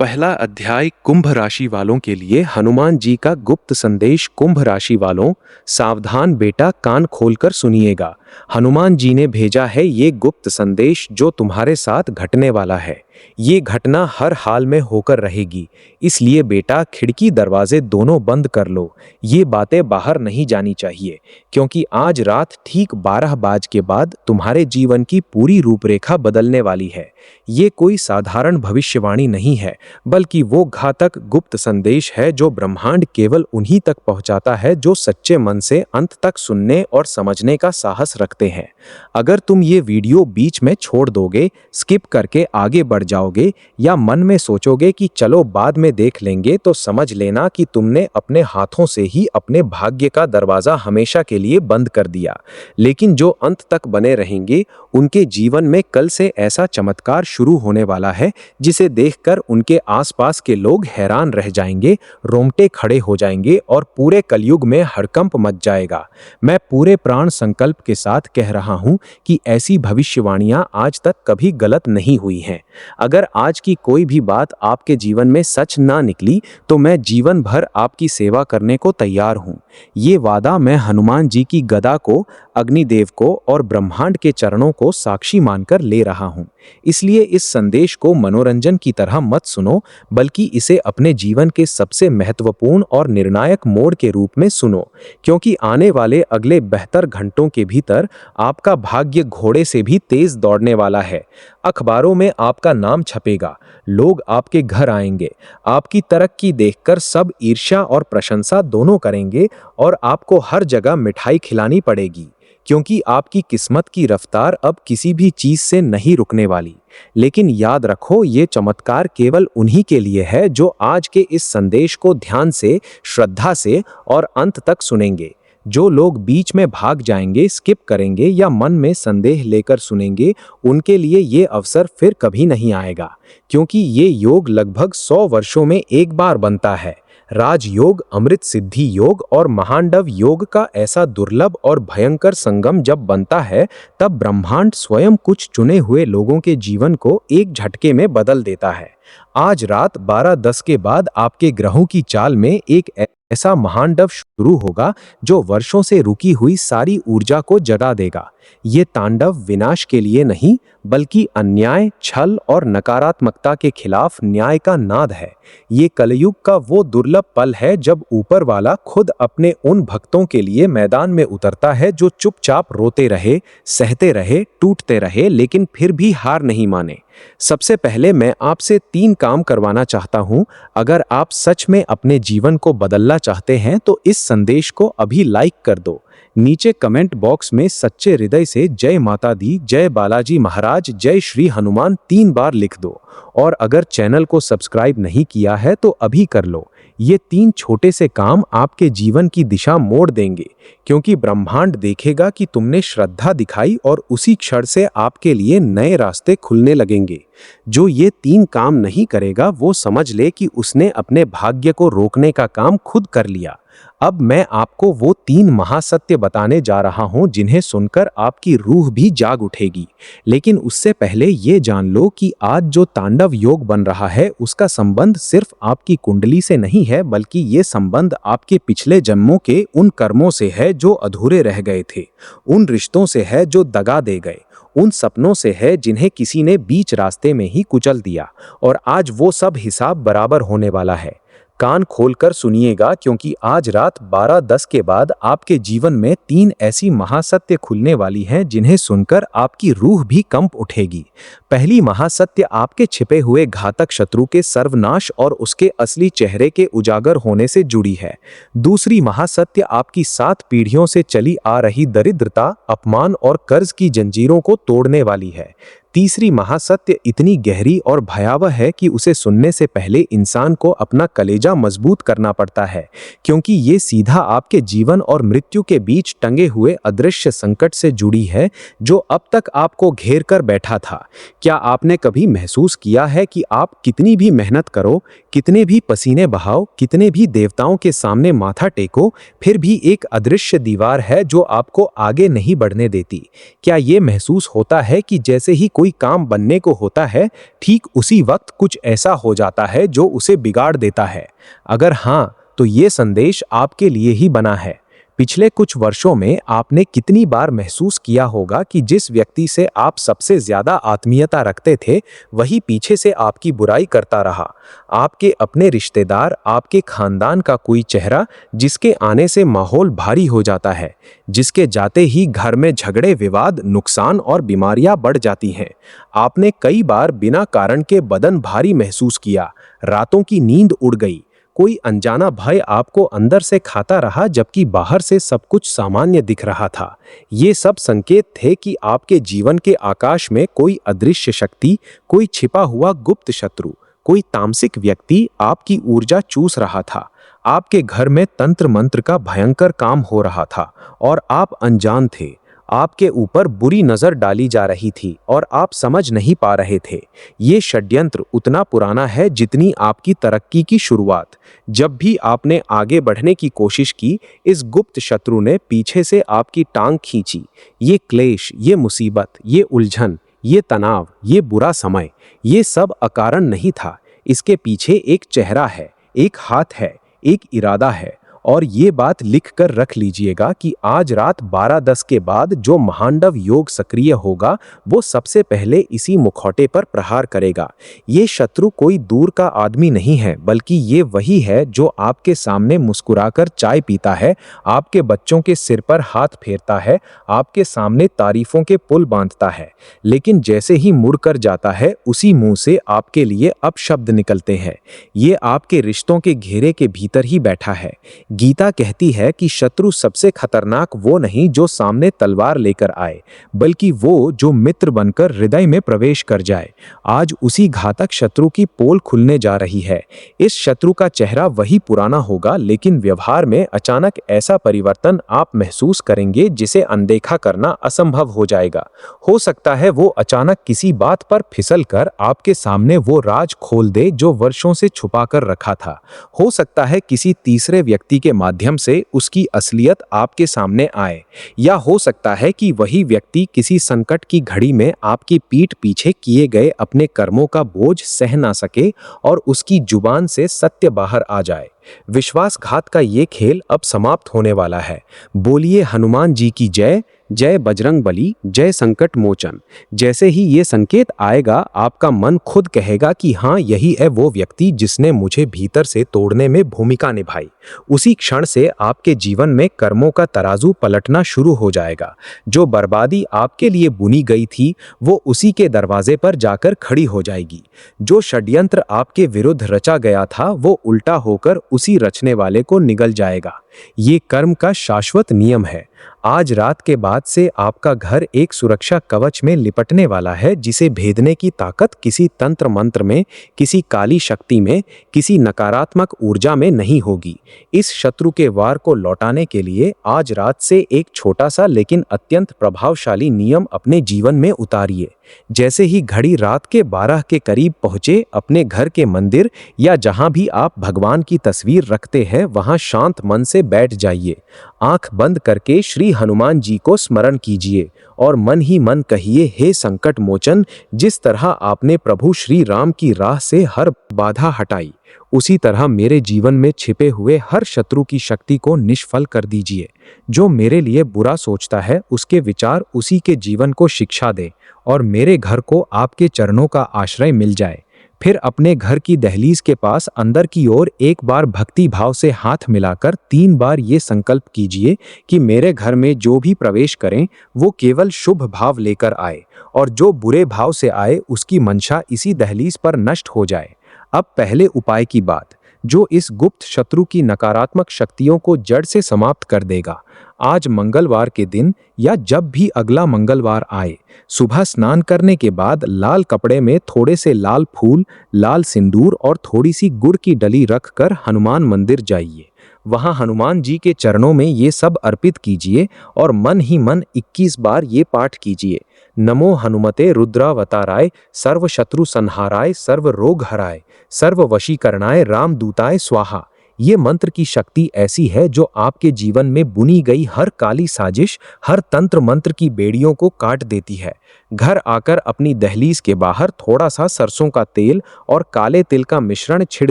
पहला अध्याय कुंभ राशि वालों के लिए हनुमान जी का गुप्त संदेश। कुंभ राशि वालों, सावधान बेटा, कान खोलकर सुनिएगा। हनुमान जी ने भेजा है ये गुप्त संदेश जो तुम्हारे साथ घटने वाला है। ये घटना हर हाल में होकर रहेगी, इसलिए बेटा खिड़की दरवाजे दोनों बंद कर लो। ये बातें बाहर नहीं जानी चाहिए, क्योंकि आज रात ठीक 12 बजे के बाद तुम्हारे जीवन की पूरी रूपरेखा बदलने वाली है। ये कोई साधारण भविष्यवाणी नहीं है, बल्कि वो घातक गुप्त संदेश है जो ब्रह्मांड केवल उन्हीं तक पहुंचाता है जो सच्चे मन से अंत तक सुनने और समझने का साहस रखते हैं। अगर तुम ये वीडियो बीच में छोड़ दोगे, स्किप करके आगे बढ़ जाओगे या मन में सोचोगे कि चलो बाद में देख लेंगे, तो समझ लेना कि तुमने अपने हाथों से ही अपने भाग्य का दरवाजा हमेशा के लिए बंद कर दिया। लेकिन जो अंत तक बने रहेंगे, उनके जीवन में कल से ऐसा चमत्कार शुरू होने वाला है जिसे देखकर उनके आसपास के लोग हैरान रह जाएंगे, रोंगटे खड़े हो जाएंगे और पूरे कलयुग में हड़कंप मच जाएगा। मैं पूरे प्राण संकल्प के साथ कह रहा हूं कि ऐसी भविष्यवाणियां आज तक कभी गलत नहीं हुई हैं। अगर आज की कोई भी बात आपके जीवन में सच ना निकली, तो मैं जीवन भर आपकी सेवा करने को तैयार हूं। ये वादा मैं हनुमान जी की गदा को, अग्निदेव को और ब्रह्मांड के चरणों को साक्षी मानकर ले रहा हूं। इसलिए इस संदेश को मनोरंजन की तरह मत सुनो, बल्कि इसे अपने जीवन के सबसे महत्वपूर्ण और निर्णायक मोड़ के रूप में सुनो, क्योंकि आने वाले अगले 72 घंटों के भीतर आपका भाग्य घोड़े से भी तेज दौड़ने वाला है। अखबारों में आपका नाम छपेगा, लोग आपके घर आएंगे, आपकी तरक्की देखकर सब ईर्ष्या और प्रशंसा दोनों करेंगे और आपको हर जगह मिठाई खिलानी पड़ेगी, क्योंकि आपकी किस्मत की रफ्तार अब किसी भी चीज से नहीं रुकने वाली। लेकिन याद रखो, ये चमत्कार केवल उन्हीं के लिए है जो आज के इस संदेश को ध्यान से, श्रद्धा से और अंत तक सुनेंगे। जो लोग बीच में भाग जाएंगे, स्किप करेंगे या मन में संदेह लेकर सुनेंगे, उनके लिए ये अवसर फिर कभी नहीं आएगा, क्योंकि ये योग लगभग 100 वर्षों में एक बार बनता है। राजयोग, अमृत सिद्धि योग और महांडव योग का ऐसा दुर्लभ और भयंकर संगम जब बनता है, तब ब्रह्मांड स्वयं कुछ चुने हुए लोगों के जीवन को एक झटके में बदल देता है। आज रात 12:10 के बाद आपके ग्रहों की चाल में एक ऐसा महांडव शुरू होगा जो वर्षों से रुकी हुई सारी ऊर्जा को जगा देगा। ये तांडव विनाश के लिए नहीं, बल्कि अन्याय, छल और नकारात्मकता के खिलाफ न्याय का नाद है। ये कलयुग का वो दुर्लभ पल है जब ऊपर वाला खुद अपने उन भक्तों के लिए मैदान में उतरता है जो चुपचाप रोते रहे, सहते रहे, टूटते रहे, लेकिन फिर भी हार नहीं माने। सबसे पहले मैं आपसे 3 काम करवाना चाहता हूं। अगर आप सच में अपने जीवन को बदलना चाहते हैं तो इस संदेश को अभी लाइक कर दो। नीचे कमेंट बॉक्स में सच्चे हृदय से जय माता दी, जय बालाजी महाराज, जय श्री हनुमान 3 बार लिख दो। और अगर चैनल को सब्सक्राइब नहीं किया है तो अभी कर लो। ये 3 छोटे से काम आपके जीवन की दिशा मोड़ देंगे, क्योंकि ब्रह्मांड देखेगा कि तुमने श्रद्धा दिखाई और उसी क्षण से आपके लिए नए रास्ते खुलने लगेंगे। जो ये 3 काम नहीं करेगा, वो समझ ले कि उसने अपने भाग्य को रोकने का काम खुद कर लिया। अब मैं आपको वो 3 महासत्य बताने जा रहा हूं जिन्हें सुनकर आपकी रूह भी जाग उठेगी। लेकिन उससे पहले ये जान लो कि आज जो तांडव योग बन रहा है, उसका संबंध सिर्फ आपकी कुंडली से नहीं है, बल्कि ये संबंध आपके पिछले जन्मों के उन कर्मों से है जो अधूरे रह गए थे, उन रिश्तों से है जो दगा दे गए, उन सपनों से है जिन्हें किसी ने बीच रास्ते में ही कुचल दिया। और आज वो सब हिसाब बराबर होने वाला है। कान खोलकर सुनिएगा, क्योंकि आज रात 12:10 के बाद आपके जीवन में 3 ऐसी महासत्य खुलने वाली हैं जिन्हें सुनकर आपकी रूह भी कंप उठेगी। पहली महासत्य आपके छिपे हुए घातक शत्रु के सर्वनाश और उसके असली चेहरे के उजागर होने से जुड़ी है। दूसरी महासत्य आपकी 7 पीढ़ियों से चली आ रही दरिद्रता, अपमान और कर्ज की जंजीरों को तोड़ने वाली है। तीसरी महासत्य इतनी गहरी और भयावह है कि उसे सुनने से पहले इंसान को अपना कलेजा मजबूत करना पड़ता है, क्योंकि ये सीधा आपके जीवन और मृत्यु के बीच टंगे हुए अदृश्य संकट से जुड़ी है जो अब तक आपको घेर कर बैठा था। क्या आपने कभी महसूस किया है कि आप कितनी भी मेहनत करो, कितने भी पसीने बहाओ, कितने भी देवताओं के सामने माथा टेको, फिर भी एक अदृश्य दीवार है जो आपको आगे नहीं बढ़ने देती? क्या ये महसूस होता है कि जैसे ही कोई कोई काम बनने को होता है, ठीक उसी वक्त कुछ ऐसा हो जाता है जो उसे बिगाड़ देता है? अगर हाँ, तो ये संदेश आपके लिए ही बना है। पिछले कुछ वर्षों में आपने कितनी बार महसूस किया होगा कि जिस व्यक्ति से आप सबसे ज्यादा आत्मीयता रखते थे, वही पीछे से आपकी बुराई करता रहा। आपके अपने रिश्तेदार, आपके खानदान का कोई चेहरा जिसके आने से माहौल भारी हो जाता है, जिसके जाते ही घर में झगड़े, विवाद, नुकसान और बीमारियां बढ़ जाती हैं। आपने कई बार बिना कारण के बदन भारी महसूस किया, रातों की नींद उड़ गई, कोई अनजाना भय आपको अंदर से खाता रहा जबकि बाहर से सब कुछ सामान्य दिख रहा था। ये सब संकेत थे कि आपके जीवन के आकाश में कोई अदृश्य शक्ति, कोई छिपा हुआ गुप्त शत्रु, कोई तामसिक व्यक्ति आपकी ऊर्जा चूस रहा था। आपके घर में तंत्र मंत्र का भयंकर काम हो रहा था और आप अनजान थे। आपके ऊपर बुरी नजर डाली जा रही थी और आप समझ नहीं पा रहे थे। ये षड्यंत्र उतना पुराना है जितनी आपकी तरक्की की शुरुआत। जब भी आपने आगे बढ़ने की कोशिश की, इस गुप्त शत्रु ने पीछे से आपकी टांग खींची। ये क्लेश, ये मुसीबत, ये उलझन, ये तनाव, ये बुरा समय, ये सब अकारण नहीं था। इसके पीछे एक चेहरा है, एक हाथ है, एक इरादा है। और ये बात लिख कर रख लीजिएगा कि आज रात 12:10 के बाद जो महांडव योग सक्रिय होगा, वो सबसे पहले इसी मुखौटे पर प्रहार करेगा। ये शत्रु कोई दूर का आदमी नहीं है, बल्कि ये वही है जो आपके सामने मुस्कुराकर चाय पीता है, आपके बच्चों के सिर पर हाथ फेरता है, आपके सामने तारीफों के पुल बांधता है, लेकिन जैसे ही मुड़कर जाता है, उसी मुंह से आपके लिए अपशब्द निकलते हैं। ये आपके रिश्तों के घेरे के भीतर ही बैठा है। गीता कहती है कि शत्रु सबसे खतरनाक वो नहीं जो सामने तलवार लेकर आए, बल्कि वो जो मित्र बनकर हृदय में प्रवेश कर जाए। आज उसी घातक शत्रु की पोल खुलने जा रही है। इस शत्रु का चेहरा वही पुराना होगा, लेकिन व्यवहार में अचानक ऐसा परिवर्तन आप महसूस करेंगे जिसे अनदेखा करना असंभव हो जाएगा। हो सकता है वो अचानक किसी बात पर फिसल कर आपके सामने वो राज खोल दे जो वर्षों से छुपा कर रखा था। हो सकता है किसी तीसरे व्यक्ति के माध्यम से उसकी असलियत आपके सामने आए, या हो सकता है कि वही व्यक्ति किसी संकट की घड़ी में आपकी पीठ पीछे किए गए अपने कर्मों का बोझ सह ना सके और उसकी जुबान से सत्य बाहर आ जाए। विश्वासघात का ये खेल अब समाप्त होने वाला है। बोलिए हनुमान जी की जय, जय बजरंग बली, जय संकट मोचन। जैसे ही ये संकेत आएगा, आपका मन खुद कहेगा कि हाँ, यही है वो व्यक्ति जिसने मुझे भीतर से तोड़ने में भूमिका निभाई। उसी क्षण से आपके जीवन में कर्मों का तराजू पलटना शुरू हो जाएगा। जो बर्बादी आपके लिए बुनी गई थी, वो उसी के दरवाजे पर जाकर खड़ी हो जाएगी। जो षड्यंत्र आपके विरुद्ध रचा गया था, वो उल्टा होकर उसी रचने वाले को निगल जाएगा। ये कर्म का शाश्वत नियम है। आज रात के बाद से आपका घर एक सुरक्षा कवच में लिपटने वाला है, जिसे भेदने की ताकत किसी तंत्र मंत्र में, किसी काली शक्ति में, किसी नकारात्मक ऊर्जा में नहीं होगी। इस शत्रु के वार को लौटाने के लिए आज रात से एक छोटा सा लेकिन अत्यंत प्रभावशाली नियम अपने जीवन में उतारिए। जैसे ही घड़ी रात के 12 के करीब पहुंचे, अपने घर के मंदिर या जहां भी आप भगवान की तस्वीर रखते हैं, वहां शांत मन से बैठ जाइए। आंख बंद करके श्री हनुमान जी को स्मरण कीजिए और मन ही मन कहिए, हे संकट मोचन, जिस तरह आपने प्रभु श्री राम की राह से हर बाधा हटाई, उसी तरह मेरे जीवन में छिपे हुए हर शत्रु की शक्ति को निष्फल कर दीजिए। जो मेरे लिए बुरा सोचता है, उसके विचार उसी के जीवन को शिक्षा दे और मेरे घर को आपके चरणों का आश्रय मिल जाए। फिर अपने घर की दहलीज के पास अंदर की ओर एक बार भक्ति भाव से हाथ मिलाकर 3 बार ये संकल्प कीजिए कि मेरे घर में जो भी प्रवेश करें, वो केवल शुभ भाव लेकर आए, और जो बुरे भाव से आए उसकी मंशा इसी दहलीज पर नष्ट हो जाए। अब पहले उपाय की बात, जो इस गुप्त शत्रु की नकारात्मक शक्तियों को जड़ से समाप्त कर देगा। आज मंगलवार के दिन या जब भी अगला मंगलवार आए, सुबह स्नान करने के बाद लाल कपड़े में थोड़े से लाल फूल, लाल सिंदूर और थोड़ी सी गुड़ की डली रखकर हनुमान मंदिर जाइए। वहां हनुमान जी के चरणों में ये सब अर्पित कीजिए और मन ही मन 21 बार ये पाठ कीजिए, नमो हनुमते रुद्रावताराय, सर्व शत्रु संहाराय, सर्व रोग हराय, सर्व वशीकरणाय रामदूताय स्वाहा। ये मंत्र की शक्ति ऐसी है जो आपके जीवन में बुनी गई हर काली साजिश, हर तंत्र मंत्र की बेड़ियों को काट देती है। घर आकर अपनी दहलीज के बाहर थोड़ा सा सरसों का तेल और काले तिल का मिश्रण छिड़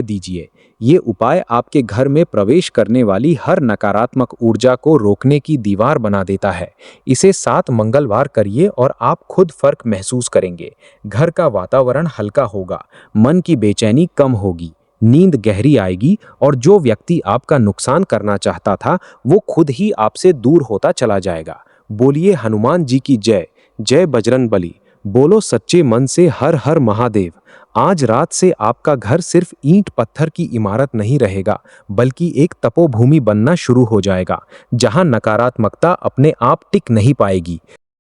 दीजिए। ये उपाय आपके घर में प्रवेश करने वाली हर नकारात्मक ऊर्जा को रोकने की दीवार बना देता है। इसे 7 मंगलवार करिए और आप खुद फर्क महसूस करेंगे। घर का वातावरण हल्का होगा, मन की बेचैनी कम होगी, नींद गहरी आएगी और जो व्यक्ति आपका नुकसान करना चाहता था वो खुद ही आपसे दूर होता चला जाएगा। बोलिए हनुमान जी की जय। जय बजरंगबली। बोलो सच्चे मन से हर हर महादेव। आज रात से आपका घर सिर्फ ईंट पत्थर की इमारत नहीं रहेगा, बल्कि एक तपोभूमि बनना शुरू हो जाएगा, जहां नकारात्मकता अपने आप टिक नहीं पाएगी।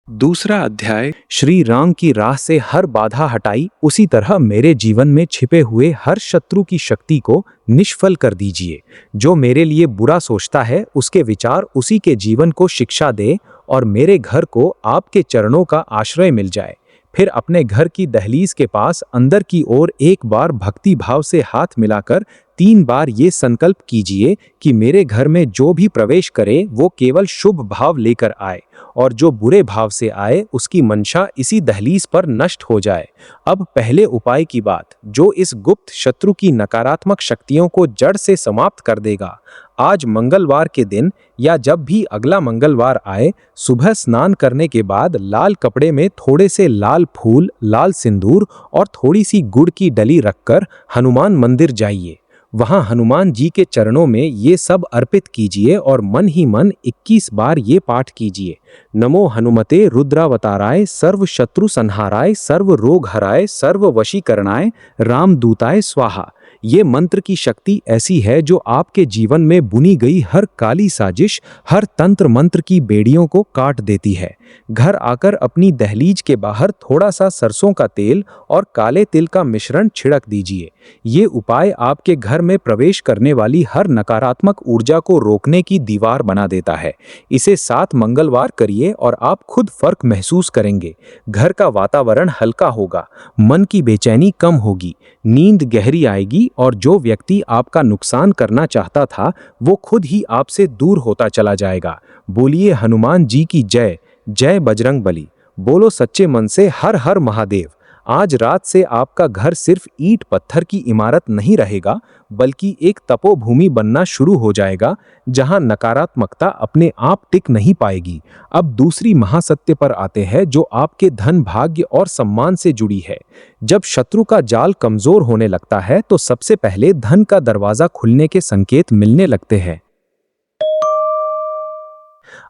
दूसरा अध्याय, श्री राम की राह से हर बाधा हटाई, उसी तरह मेरे जीवन में छिपे हुए हर शत्रु की शक्ति को निष्फल कर दीजिए। जो मेरे लिए बुरा सोचता है उसके विचार उसी के जीवन को शिक्षा दे और मेरे घर को आपके चरणों का आश्रय मिल जाए। फिर अपने घर की दहलीज के पास अंदर की ओर एक बार भक्ति भाव से हाथ मिलाकर 3 बार ये संकल्प कीजिए कि मेरे घर में जो भी प्रवेश करे वो केवल शुभ भाव लेकर आए और जो बुरे भाव से आए उसकी मंशा इसी दहलीज पर नष्ट हो जाए। अब पहले उपाय की बात, जो इस गुप्त शत्रु की नकारात्मक शक्तियों को जड़ से समाप्त कर देगा। आज मंगलवार के दिन या जब भी अगला मंगलवार आए, सुबह स्नान करने के बाद लाल कपड़े में थोड़े से लाल फूल, लाल सिंदूर और थोड़ी सी गुड़ की डली रखकर हनुमान मंदिर जाइए। वहां हनुमान जी के चरणों में ये सब अर्पित कीजिए और मन ही मन 21 बार ये पाठ कीजिए। नमो हनुमते रुद्रावताराय, सर्व शत्रु संहाराय, सर्व रोग हराय, सर्व वशीकरणाय, रामदूताय स्वाहा। ये मंत्र की शक्ति ऐसी है जो आपके जीवन में बुनी गई हर काली साजिश, हर तंत्र मंत्र की बेड़ियों को काट देती है। घर आकर अपनी दहलीज के बाहर थोड़ा सा सरसों का तेल और काले तिल का मिश्रण छिड़क दीजिए। ये उपाय आपके घर में प्रवेश करने वाली हर नकारात्मक ऊर्जा को रोकने की दीवार बना देता है। इसे 7 मंगलवार करिए और आप खुद फर्क महसूस करेंगे। घर का वातावरण हल्का होगा, मन की बेचैनी कम होगी, नींद गहरी आएगी और जो व्यक्ति आपका नुकसान करना चाहता था वो खुद ही आपसे दूर होता चला जाएगा। बोलिए हनुमान जी की जय। जय बजरंगबली। बोलो सच्चे मन से हर हर महादेव। आज रात से आपका घर सिर्फ ईंट पत्थर की इमारत नहीं रहेगा, बल्कि एक तपोभूमि बनना शुरू हो जाएगा, जहां नकारात्मकता अपने आप टिक नहीं पाएगी। अब दूसरी महासत्य पर आते हैं जो आपके धन, भाग्य और सम्मान से जुड़ी है। जब शत्रु का जाल कमजोर होने लगता है तो सबसे पहले धन का दरवाजा खुलने के संकेत मिलने लगते हैं।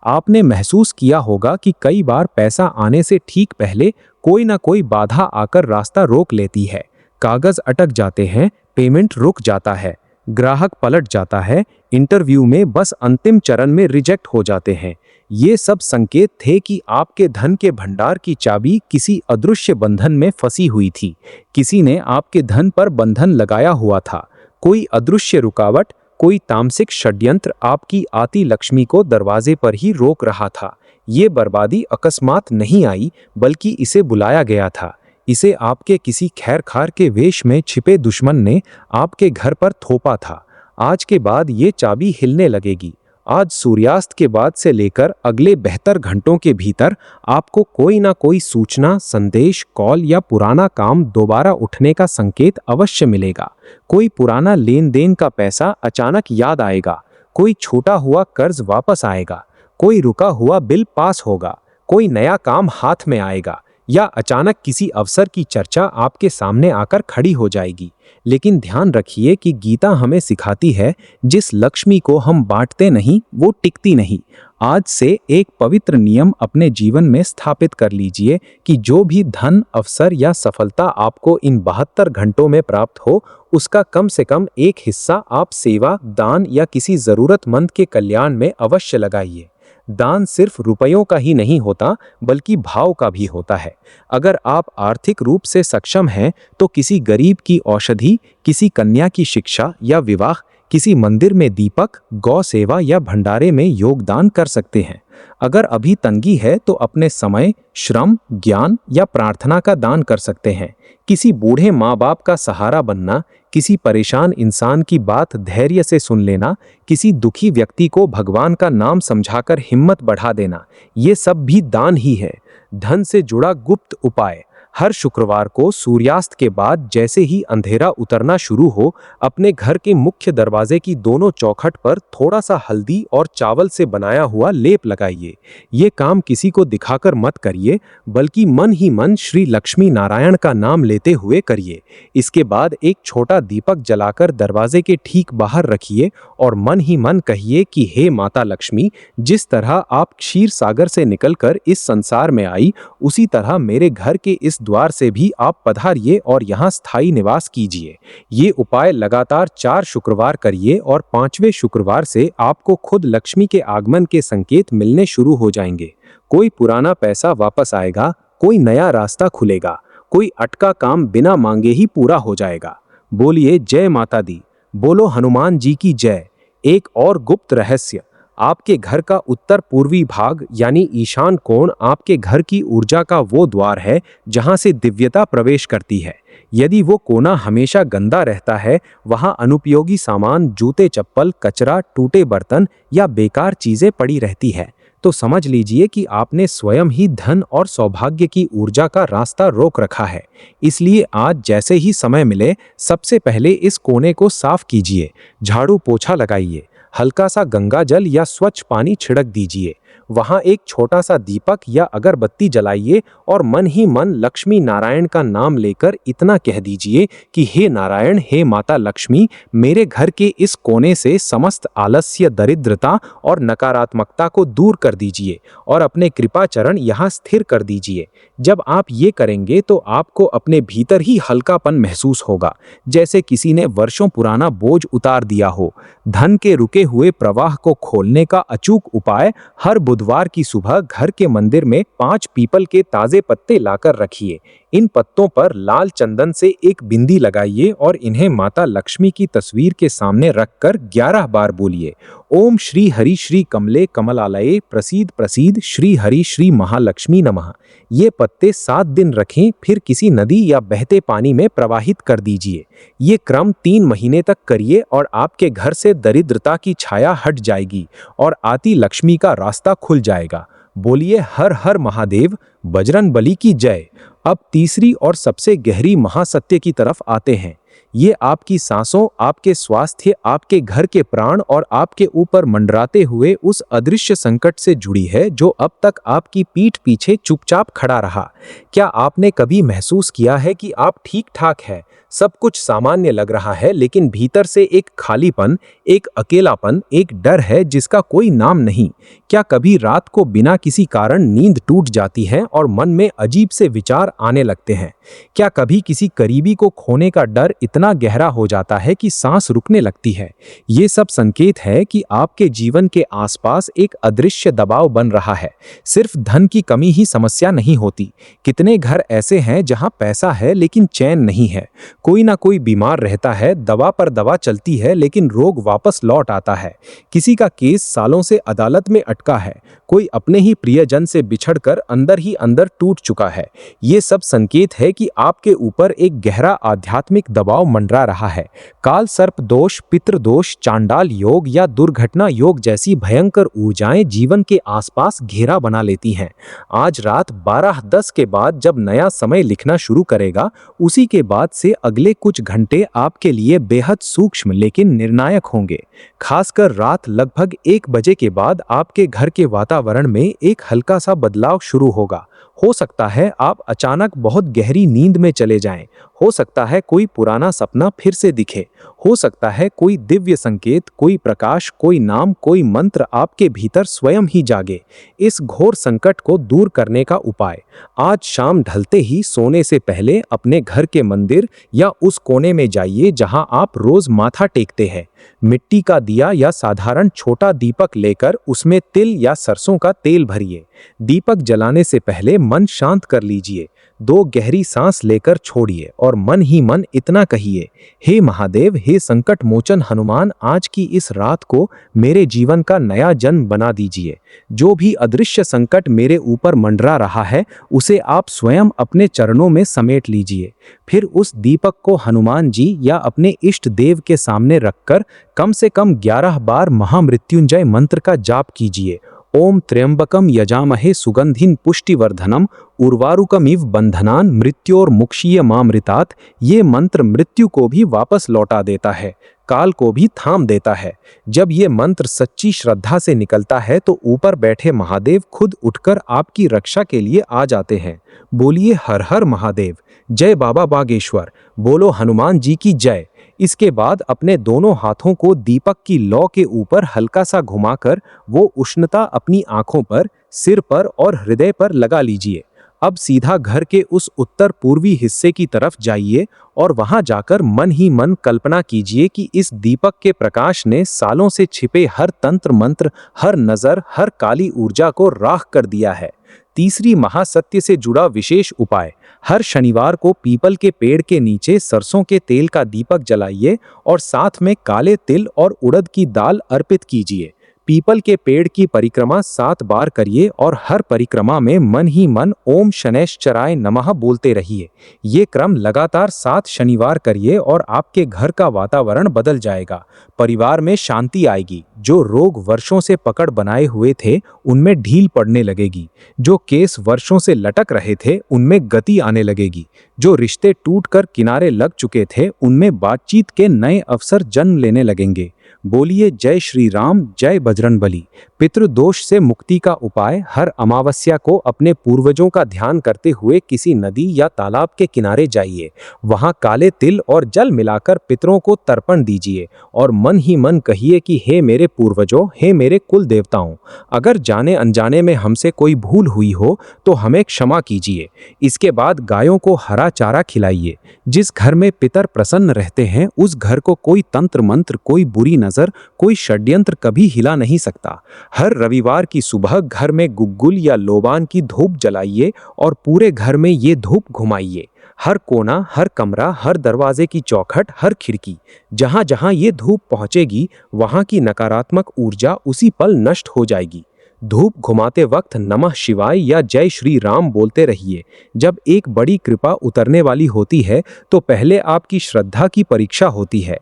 आपने महसूस किया होगा कि कई बार पैसा आने से ठीक पहले कोई ना कोई बाधा आकर रास्ता रोक लेती है। कागज अटक जाते हैं, पेमेंट रुक जाता है, ग्राहक पलट जाता है, इंटरव्यू में बस अंतिम चरण में रिजेक्ट हो जाते हैं। ये सब संकेत थे कि आपके धन के भंडार की चाबी किसी अदृश्य बंधन में फंसी हुई थी। किसी ने आपके धन पर बंधन लगाया हुआ था। कोई अदृश्य रुकावट, कोई तामसिक षड्यंत्र आपकी आती लक्ष्मी को दरवाजे पर ही रोक रहा था। ये बर्बादी अकस्मात नहीं आई, बल्कि इसे बुलाया गया था। इसे आपके किसी खैरखार के वेश में छिपे दुश्मन ने आपके घर पर थोपा था। आज के बाद ये चाबी हिलने लगेगी। आज सूर्यास्त के बाद से लेकर अगले 72 घंटों के भीतर आपको कोई ना कोई सूचना, संदेश, कॉल या पुराना काम दोबारा उठने का संकेत अवश्य मिलेगा। कोई पुराना लेन देन का पैसा अचानक याद आएगा, कोई छूटा हुआ कर्ज वापस आएगा, कोई रुका हुआ बिल पास होगा, कोई नया काम हाथ में आएगा या अचानक किसी अवसर की चर्चा आपके सामने आकर खड़ी हो जाएगी। लेकिन ध्यान रखिए कि गीता हमें सिखाती है, जिस लक्ष्मी को हम बांटते नहीं वो टिकती नहीं। आज से एक पवित्र नियम अपने जीवन में स्थापित कर लीजिए कि जो भी धन, अवसर या सफलता आपको इन 72 घंटों में प्राप्त हो, उसका कम से कम एक हिस्सा आप सेवा, दान या किसी जरूरतमंद के कल्याण में अवश्य लगाइए। दान सिर्फ रुपयों का ही नहीं होता, बल्कि भाव का भी होता है। अगर आप आर्थिक रूप से सक्षम हैं तो किसी गरीब की औषधि, किसी कन्या की शिक्षा या विवाह, किसी मंदिर में दीपक, गौ सेवा या भंडारे में योगदान कर सकते हैं। अगर अभी तंगी है तो अपने समय, श्रम, ज्ञान या प्रार्थना का दान कर सकते हैं। किसी बूढ़े माँ बाप का सहारा बनना, किसी परेशान इंसान की बात धैर्य से सुन लेना, किसी दुखी व्यक्ति को भगवान का नाम समझाकर हिम्मत बढ़ा देना, ये सब भी दान ही है। धन से जुड़ा गुप्त उपाय। हर शुक्रवार को सूर्यास्त के बाद जैसे ही अंधेरा उतरना शुरू हो, अपने घर के मुख्य दरवाजे की दोनों चौखट पर थोड़ा सा हल्दी और चावल से बनाया हुआ लेप लगाइए। ये काम किसी को दिखाकर मत करिए, बल्कि मन ही मन श्री लक्ष्मी नारायण का नाम लेते हुए करिए। इसके बाद एक छोटा दीपक जलाकर दरवाजे के ठीक बाहर रखिए और मन ही मन कहिए कि हे माता लक्ष्मी, जिस तरह आप क्षीर सागर से निकलकर इस संसार में आई, उसी तरह मेरे घर के इस द्वार से भी आप पधारिए और यहाँ स्थायी निवास कीजिए। ये उपाय लगातार 4 शुक्रवार करिए और 5वें शुक्रवार से आपको खुद लक्ष्मी के आगमन के संकेत मिलने शुरू हो जाएंगे। कोई पुराना पैसा वापस आएगा, कोई नया रास्ता खुलेगा, कोई अटका काम बिना मांगे ही पूरा हो जाएगा। बोलिए जय माता दी, बोलो हनुमान जी की जय। एक और गुप्त रहस्य। आपके घर का उत्तर पूर्वी भाग यानी ईशान कोण आपके घर की ऊर्जा का वो द्वार है जहां से दिव्यता प्रवेश करती है। यदि वो कोना हमेशा गंदा रहता है, वहां अनुपयोगी सामान, जूते चप्पल, कचरा, टूटे बर्तन या बेकार चीजें पड़ी रहती है, तो समझ लीजिए कि आपने स्वयं ही धन और सौभाग्य की ऊर्जा का रास्ता रोक रखा है। इसलिए आज जैसे ही समय मिले, सबसे पहले इस कोने को साफ कीजिए, झाड़ू पोछा लगाइए, हल्का सा गंगा जल या स्वच्छ पानी छिड़क दीजिए। वहां एक छोटा सा दीपक या अगरबत्ती जलाइए और मन ही मन लक्ष्मी नारायण का नाम लेकर इतना कह दीजिए कि हे नारायण, हे माता लक्ष्मी, मेरे घर के इस कोने से समस्त आलस्य, दरिद्रता और नकारात्मकता को दूर कर दीजिए और अपने कृपा चरण यहाँ स्थिर कर दीजिए। जब आप ये करेंगे तो आपको अपने भीतर ही हल्कापन महसूस होगा, जैसे किसी ने वर्षों पुराना बोझ उतार दिया हो। धन के रुके हुए प्रवाह को खोलने का अचूक उपाय। हर बुधवार की सुबह घर के मंदिर में 5 पीपल के ताजे पत्ते लाकर रखिए। इन पत्तों पर लाल चंदन से एक बिंदी लगाइए और इन्हें माता लक्ष्मी की तस्वीर के सामने रखकर 11 बार बोलिए, ओम श्री हरि श्री कमले कमलालये प्रसीद प्रसीद श्री हरि श्री महालक्ष्मी नमः। ये पत्ते 7 दिन रखें, फिर किसी नदी या बहते पानी में प्रवाहित कर दीजिए। ये क्रम 3 महीने तक करिए और आपके घर से दरिद्रता की छाया हट जाएगी और आती लक्ष्मी का रास्ता खुल जाएगा। बोलिए हर हर महादेव, बजरंग बली की जय। अब तीसरी और सबसे गहरी महासत्य की तरफ आते हैं। ये आपकी सांसों, आपके स्वास्थ्य, आपके घर के प्राण और आपके ऊपर मंडराते हुए उस अदृश्य संकट से जुड़ी है जो अब तक आपकी पीठ पीछे चुपचाप खड़ा रहा। क्या आपने कभी महसूस किया है कि आप ठीक ठाक हैं, सब कुछ सामान्य लग रहा है, लेकिन भीतर से एक खालीपन, एक अकेलापन, एक डर है जिसका कोई नाम नहीं? क्या कभी रात को बिना किसी कारण नींद टूट जाती है और मन में अजीब से विचार आने लगते हैं? क्या कभी किसी करीबी को खोने का डर इतना गहरा हो जाता है कि सांस रुकने लगती है? ये सब संकेत है कि आपके जीवन के आसपास एक अदृश्य दबाव बन रहा है। सिर्फ धन की कमी ही समस्या नहीं होती। कितने घर ऐसे हैं जहां पैसा है लेकिन चैन नहीं है। कोई ना कोई बीमार रहता है, दवा पर दवा चलती है लेकिन रोग वापस लौट आता है। किसी का केस सालों से अदालत में अटका है। कोई अपने ही प्रियजन से बिछड़कर अंदर ही अंदर टूट चुका है। ये सब संकेत है कि आपके ऊपर एक गहरा आध्यात्मिक दबाव मंडरा रहा है। काल सर्प दोष, पितृ दोष, चांडाल योग या दुर्घटना योग जैसी भयंकर ऊर्जाएं जीवन के आसपास घेरा बना लेती हैं। आज रात 12:10 के बाद जब नया समय लिखना शुरू करेगा, उसी के बाद से अगले कुछ घंटे आपके लिए बेहद सूक्ष्म लेकिन निर्णायक होंगे। खासकर रात लगभग 1 बजे के बाद आपके घर के वातावरण में एक हल्का सा बदलाव शुरू होगा। हो सकता है आप अचानक बहुत गहरी नींद में चले जाएं। हो सकता है कोई पुराना सपना फिर से दिखे। हो सकता है कोई दिव्य संकेत, कोई प्रकाश, कोई नाम, कोई मंत्र आपके भीतर स्वयं ही जागे। इस घोर संकट को दूर करने का उपाय। आज शाम ढलते ही सोने से पहले अपने घर के मंदिर या उस कोने में जाइए जहां आप रोज माथा टेकते हैं। मिट्टी का दिया या साधारण छोटा दीपक लेकर उसमें तिल या सरसों का तेल भरिए। दीपक जलाने से पहले मन शांत कर लीजिए। 2 गहरी सांस लेकर छोड़िए और मन ही मन इतना कहिए, हे महादेव, हे संकट मोचन हनुमान, आज की इस रात को मेरे जीवन का नया जन्म बना दीजिए। जो भी अदृश्य संकट मेरे ऊपर मंडरा रहा है उसे आप स्वयं अपने चरणों में समेट लीजिए। फिर उस दीपक को हनुमान जी या अपने इष्ट देव के सामने रखकर कम से कम 11 बार महामृत्युंजय मंत्र का जाप कीजिए। ओम त्र्यंबकम यजामहे सुगंधिन पुष्टिवर्धनम उर्वारुकमिव बंधनान मृत्योर्मुक्षीय मामृतात्। ये मंत्र मृत्यु को भी वापस लौटा देता है, काल को भी थाम देता है। जब ये मंत्र सच्ची श्रद्धा से निकलता है तो ऊपर बैठे महादेव खुद उठकर आपकी रक्षा के लिए आ जाते हैं। बोलिए हर हर महादेव, जय बाबा बागेश्वर, बोलो हनुमान जी की जय। इसके बाद अपने दोनों हाथों को दीपक की लौ के ऊपर हल्का सा घुमाकर वो उष्णता अपनी आंखों पर, सिर पर और हृदय पर लगा लीजिए। अब सीधा घर के उस उत्तर पूर्वी हिस्से की तरफ जाइए और वहां जाकर मन ही मन कल्पना कीजिए कि इस दीपक के प्रकाश ने सालों से छिपे हर तंत्र मंत्र, हर नजर, हर काली ऊर्जा को राख कर दिया है। तीसरी महासत्य से जुड़ा विशेष उपाय, हर शनिवार को पीपल के पेड़ के नीचे सरसों के तेल का दीपक जलाइए और साथ में काले तिल और उड़द की दाल अर्पित कीजिए। पीपल के पेड़ की परिक्रमा 7 बार करिए और हर परिक्रमा में मन ही मन ओम शनैश्चराय नमः बोलते रहिए। ये क्रम लगातार 7 शनिवार करिए और आपके घर का वातावरण बदल जाएगा। परिवार में शांति आएगी। जो रोग वर्षों से पकड़ बनाए हुए थे उनमें ढील पड़ने लगेगी। जो केस वर्षों से लटक रहे थे उनमें गति आने लगेगी। जो रिश्ते टूटकर किनारे लग चुके थे उनमें बातचीत के नए अवसर जन्म लेने लगेंगे। बोलिए जय श्री राम, जय बजरंगबली। पितृदोष से मुक्ति का उपाय, हर अमावस्या को अपने पूर्वजों का ध्यान करते हुए किसी नदी या तालाब के किनारे जाइए। वहां काले तिल और जल मिलाकर पितरों को तर्पण दीजिए और मन ही मन कहिए कि हे मेरे पूर्वजों, हे मेरे कुल देवताओं, अगर जाने अनजाने में हमसे कोई भूल हुई हो तो हमें क्षमा कीजिए। इसके बाद गायों को हरा चारा खिलाइए। जिस घर में पितर प्रसन्न रहते हैं उस घर को कोई तंत्र मंत्र, कोई बुरी नजर, कोई षड्यंत्र कभी हिला नहीं सकता। हर रविवार की सुबह घर में गुग्गुल या लोबान की धूप जलाइए और पूरे घर में ये धूप घुमाइए। हर कोना, हर कमरा, हर दरवाजे की चौखट, हर खिड़की, जहां जहां ये धूप पहुंचेगी वहां की नकारात्मक ऊर्जा उसी पल नष्ट हो जाएगी। धूप घुमाते वक्त नमः शिवाय या जय श्री राम बोलते रहिए। जब एक बड़ी कृपा उतरने वाली होती है तो पहले आपकी श्रद्धा की परीक्षा होती है।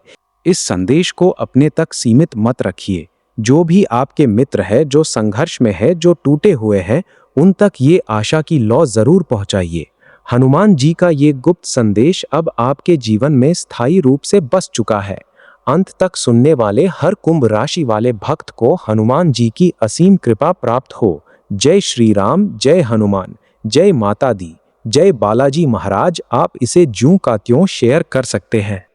इस संदेश को अपने तक सीमित मत रखिए। जो भी आपके मित्र है, जो संघर्ष में है, जो टूटे हुए हैं, उन तक ये आशा की लौ जरूर पहुंचाइए। हनुमान जी का ये गुप्त संदेश अब आपके जीवन में स्थायी रूप से बस चुका है। अंत तक सुनने वाले हर कुंभ राशि वाले भक्त को हनुमान जी की असीम कृपा प्राप्त हो। जय श्री राम, जय हनुमान, जय माता दी, जय बालाजी महाराज। आप इसे ज्यों का त्यों शेयर कर सकते हैं।